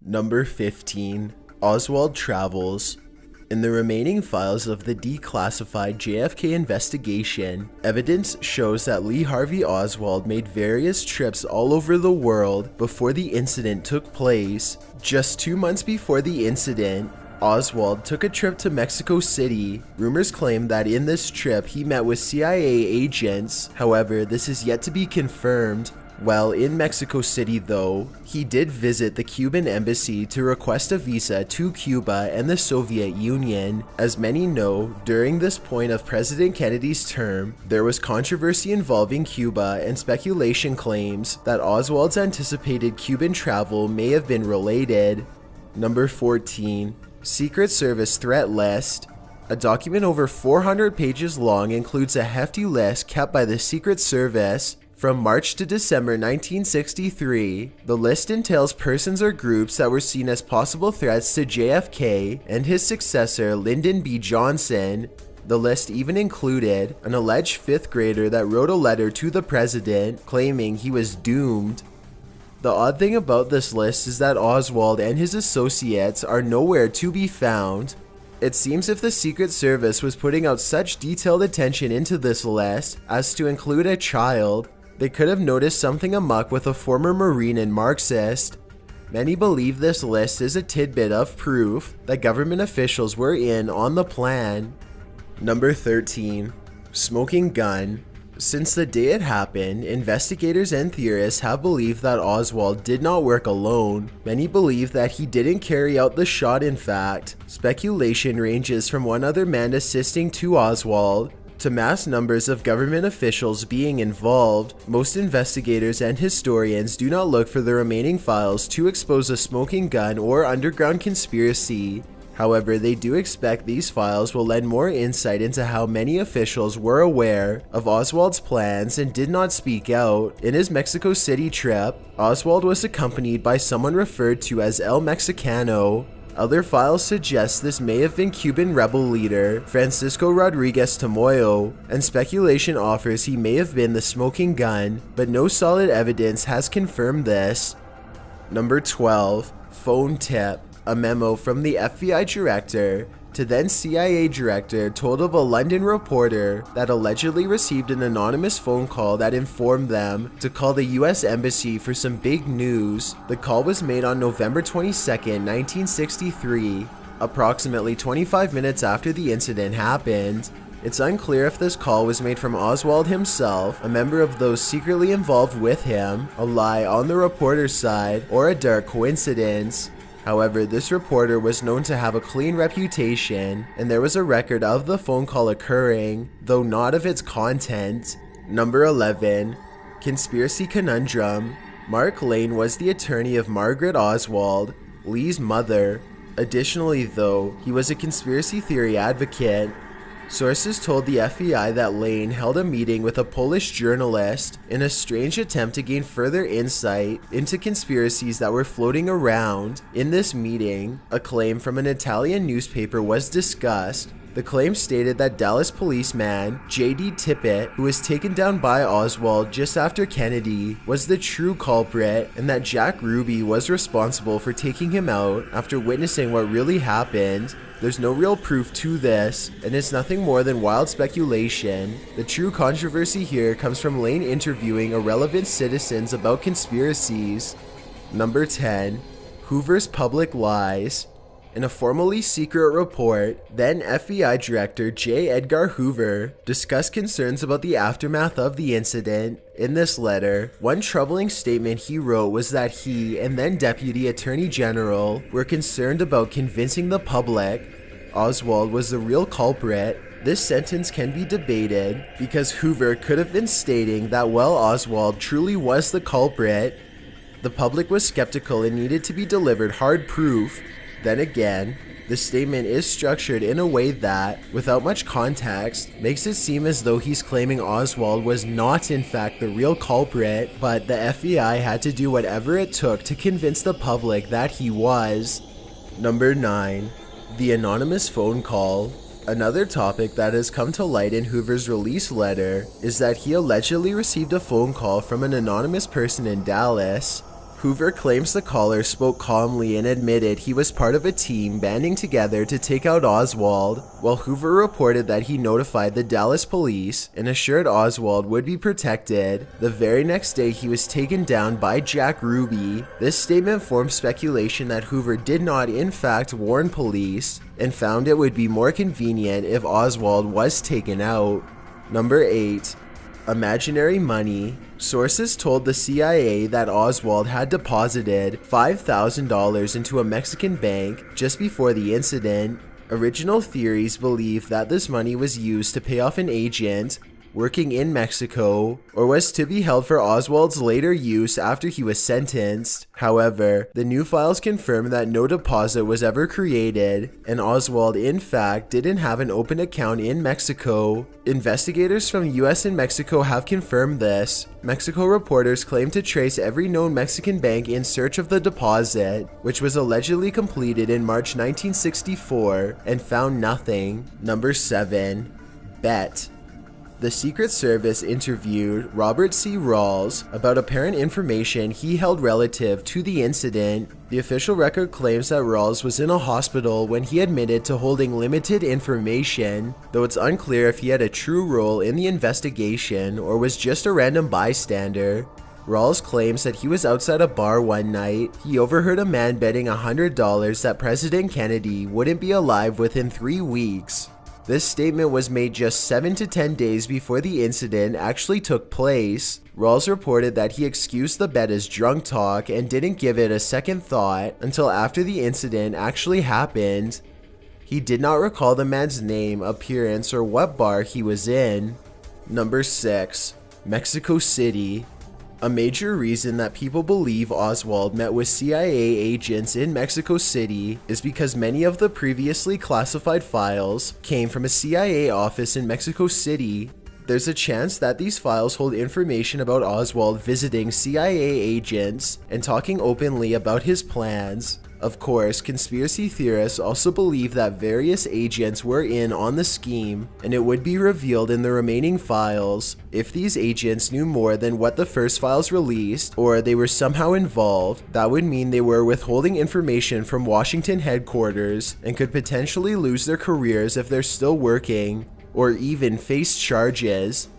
Number 15. Oswald travels. In the remaining files of the declassified JFK investigation, evidence shows that Lee Harvey Oswald made various trips all over the world before the incident took place. Just 2 months before the incident, Oswald took a trip to Mexico City. Rumors claim that in this trip he met with CIA agents. However, this is yet to be confirmed. While in Mexico City though, he did visit the Cuban embassy to request a visa to Cuba and the Soviet Union. As many know, during this point of President Kennedy's term, there was controversy involving Cuba and speculation claims that Oswald's anticipated Cuban travel may have been related. Number 14. Secret Service Threat List. A document over 400 pages long includes a hefty list kept by the Secret Service from March to December 1963. The list entails persons or groups that were seen as possible threats to JFK and his successor Lyndon B. Johnson. The list even included an alleged 5th grader that wrote a letter to the president claiming he was doomed. The odd thing about this list is that Oswald and his associates are nowhere to be found. It seems if the Secret Service was putting out such detailed attention into this list as to include a child, they could have noticed something amuck with a former Marine and Marxist. Many believe this list is a tidbit of proof that government officials were in on the plan. Number 13. Smoking gun. Since the day it happened, investigators and theorists have believed that Oswald did not work alone. Many believe that he didn't carry out the shot in fact. Speculation ranges from one other man assisting to Oswald to mass numbers of government officials being involved. Most investigators and historians do not look for the remaining files to expose a smoking gun or underground conspiracy. However, they do expect these files will lend more insight into how many officials were aware of Oswald's plans and did not speak out. In his Mexico City trip, Oswald was accompanied by someone referred to as El Mexicano. Other files suggest this may have been Cuban rebel leader Francisco Rodriguez Tamoyo, and speculation offers he may have been the smoking gun, but no solid evidence has confirmed this. Number 12. Phone tip. A memo from the FBI director to then CIA director told of a London reporter that allegedly received an anonymous phone call that informed them to call the US Embassy for some big news. The call was made on November 22, 1963, approximately 25 minutes after the incident happened. It's unclear if this call was made from Oswald himself, a member of those secretly involved with him, a lie on the reporter's side, or a dark coincidence. However, this reporter was known to have a clean reputation, and there was a record of the phone call occurring, though not of its content. Number 11. Conspiracy Conundrum. Mark Lane was the attorney of Margaret Oswald, Lee's mother. Additionally though, he was a conspiracy theory advocate. Sources told the FBI that Lane held a meeting with a Polish journalist in a strange attempt to gain further insight into conspiracies that were floating around. In this meeting, a claim from an Italian newspaper was discussed. The claim stated that Dallas policeman J.D. Tippit, who was taken down by Oswald just after Kennedy, was the true culprit, and that Jack Ruby was responsible for taking him out after witnessing what really happened. There's no real proof to this, and it's nothing more than wild speculation. The true controversy here comes from Lane interviewing irrelevant citizens about conspiracies. Number 10. Hoover's public lies. In a formally secret report, then FBI Director J. Edgar Hoover discussed concerns about the aftermath of the incident. In this letter, one troubling statement he wrote was that he and then Deputy Attorney General were concerned about convincing the public Oswald was the real culprit. This sentence can be debated because Hoover could have been stating that while Oswald truly was the culprit, the public was skeptical and needed to be delivered hard proof. Then again, the statement is structured in a way that, without much context, makes it seem as though he's claiming Oswald was not in fact the real culprit, but the FBI had to do whatever it took to convince the public that he was. Number 9. The anonymous phone call. Another topic that has come to light in Hoover's release letter is that he allegedly received a phone call from an anonymous person in Dallas. Hoover claims the caller spoke calmly and admitted he was part of a team banding together to take out Oswald, while Hoover reported that he notified the Dallas police and assured Oswald would be protected. The very next day he was taken down by Jack Ruby. This statement formed speculation that Hoover did not in fact warn police and found it would be more convenient if Oswald was taken out. Number 8. Imaginary money. Sources told the CIA that Oswald had deposited $5,000 into a Mexican bank just before the incident. Original theories believe that this money was used to pay off an agent working in Mexico, or was to be held for Oswald's later use after he was sentenced. However, the new files confirm that no deposit was ever created, and Oswald in fact didn't have an open account in Mexico. Investigators from US and Mexico have confirmed this. Mexico reporters claim to trace every known Mexican bank in search of the deposit, which was allegedly completed in March 1964, and found nothing. Number 7. Bet. The Secret Service interviewed Robert C. Rawls about apparent information he held relative to the incident. The official record claims that Rawls was in a hospital when he admitted to holding limited information, though it's unclear if he had a true role in the investigation or was just a random bystander. Rawls claims that he was outside a bar one night. He overheard a man betting $100 that President Kennedy wouldn't be alive within 3 weeks. This statement was made just 7 to 10 days before the incident actually took place. Rawls reported that he excused the bet as drunk talk and didn't give it a second thought until after the incident actually happened. He did not recall the man's name, appearance, or what bar he was in. Number 6. Mexico City. A major reason that people believe Oswald met with CIA agents in Mexico City is because many of the previously classified files came from a CIA office in Mexico City. There's a chance that these files hold information about Oswald visiting CIA agents and talking openly about his plans. Of course, conspiracy theorists also believe that various agents were in on the scheme, and it would be revealed in the remaining files. If these agents knew more than what the first files released, or they were somehow involved, that would mean they were withholding information from Washington headquarters and could potentially lose their careers if they're still working, or even face charges.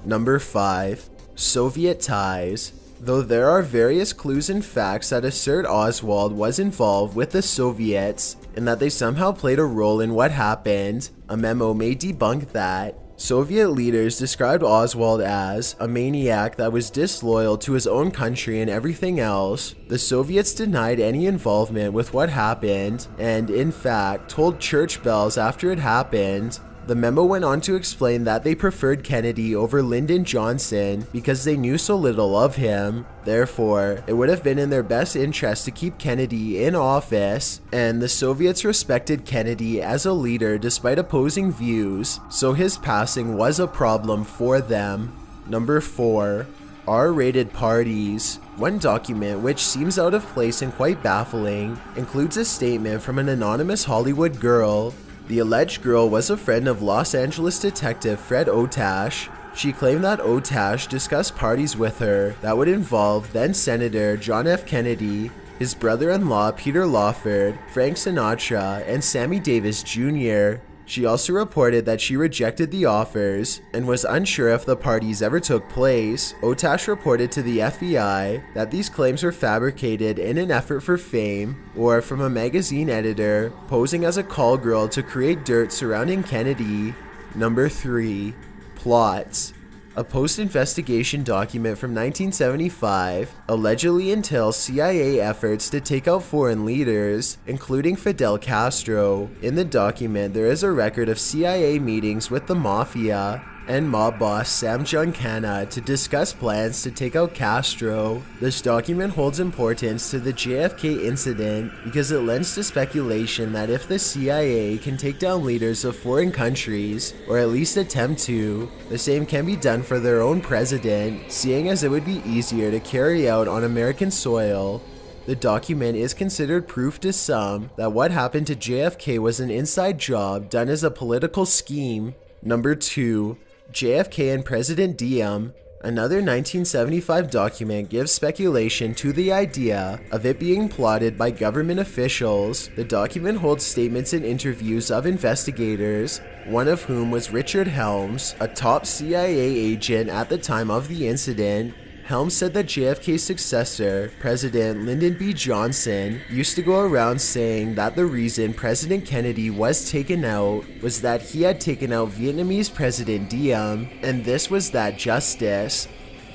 Number 5. Soviet ties. Though there are various clues and facts that assert Oswald was involved with the Soviets and that they somehow played a role in what happened, a memo may debunk that. Soviet leaders described Oswald as a maniac that was disloyal to his own country and everything else. The Soviets denied any involvement with what happened and, in fact, told church bells after it happened. The memo went on to explain that they preferred Kennedy over Lyndon Johnson because they knew so little of him. Therefore, it would have been in their best interest to keep Kennedy in office, and the Soviets respected Kennedy as a leader despite opposing views, so his passing was a problem for them. Number 4. R-rated parties. One document, which seems out of place and quite baffling, includes a statement from an anonymous Hollywood girl. The alleged girl was a friend of Los Angeles detective Fred Otash. She claimed that Otash discussed parties with her that would involve then-Senator John F. Kennedy, his brother-in-law Peter Lawford, Frank Sinatra, and Sammy Davis Jr. She also reported that she rejected the offers and was unsure if the parties ever took place. Otash reported to the FBI that these claims were fabricated in an effort for fame, or from a magazine editor posing as a call girl to create dirt surrounding Kennedy. Number 3. Plots. A post-investigation document from 1975 allegedly entails CIA efforts to take out foreign leaders, including Fidel Castro. In the document, there is a record of CIA meetings with the Mafia and mob boss Sam Giancana to discuss plans to take out Castro. This document holds importance to the JFK incident because it lends to speculation that if the CIA can take down leaders of foreign countries, or at least attempt to, the same can be done for their own president, seeing as it would be easier to carry out on American soil. The document is considered proof to some that what happened to JFK was an inside job done as a political scheme. Number 2. JFK and President Diem. Another 1975 document gives speculation to the idea of it being plotted by government officials. The document holds statements and interviews of investigators, one of whom was Richard Helms, a top CIA agent at the time of the incident. Helms said that JFK's successor, President Lyndon B. Johnson, used to go around saying that the reason President Kennedy was taken out was that he had taken out Vietnamese President Diem, and this was that justice.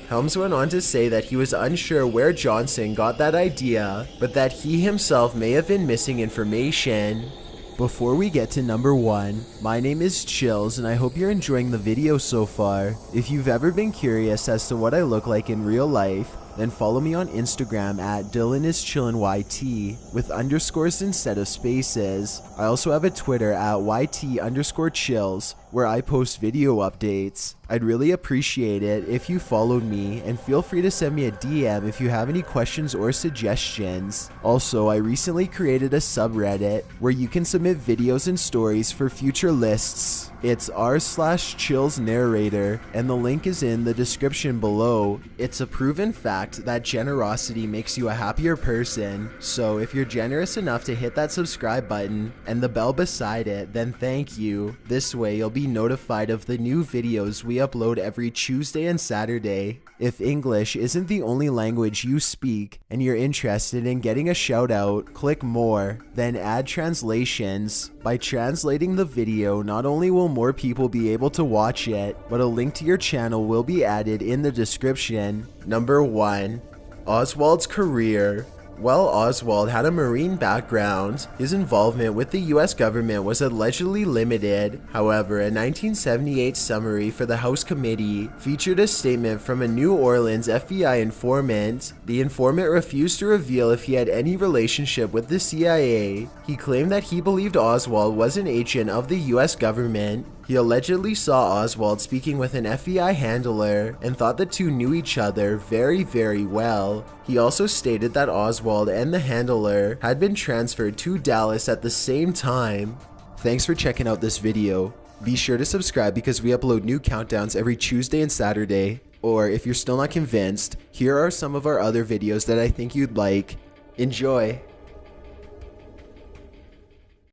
Helms went on to say that he was unsure where Johnson got that idea, but that he himself may have been missing information. Before we get to number 1, my name is Chills and I hope you're enjoying the video so far. If you've ever been curious as to what I look like in real life, then follow me on Instagram at DylanIsChillinYT with underscores instead of spaces. I also have a Twitter at YT_chills where I post video updates. I'd really appreciate it if you followed me, and feel free to send me a DM if you have any questions or suggestions. Also, I recently created a subreddit where you can submit videos and stories for future lists. It's r/chillsnarrator, and the link is in the description below. It's a proven fact that generosity makes you a happier person, so if you're generous enough to hit that subscribe button and the bell beside it, then thank you. This way you'll be notified of the new videos we upload every Tuesday and Saturday. If English isn't the only language you speak and you're interested in getting a shout out, click more, then add translations. By translating the video, not only will more people be able to watch it, but a link to your channel will be added in the description. Number 1. Oswald's career. While Oswald had a Marine background, his involvement with the US government was allegedly limited. However, a 1978 summary for the House Committee featured a statement from a New Orleans FBI informant. The informant refused to reveal if he had any relationship with the CIA. He claimed that he believed Oswald was an agent of the US government. He allegedly saw Oswald speaking with an FBI handler and thought the two knew each other very well. He also stated that Oswald and the handler had been transferred to Dallas at the same time. Thanks for checking out this video. Be sure to subscribe because we upload new countdowns every Tuesday and Saturday. Or if you're still not convinced, here are some of our other videos that I think you'd like. Enjoy!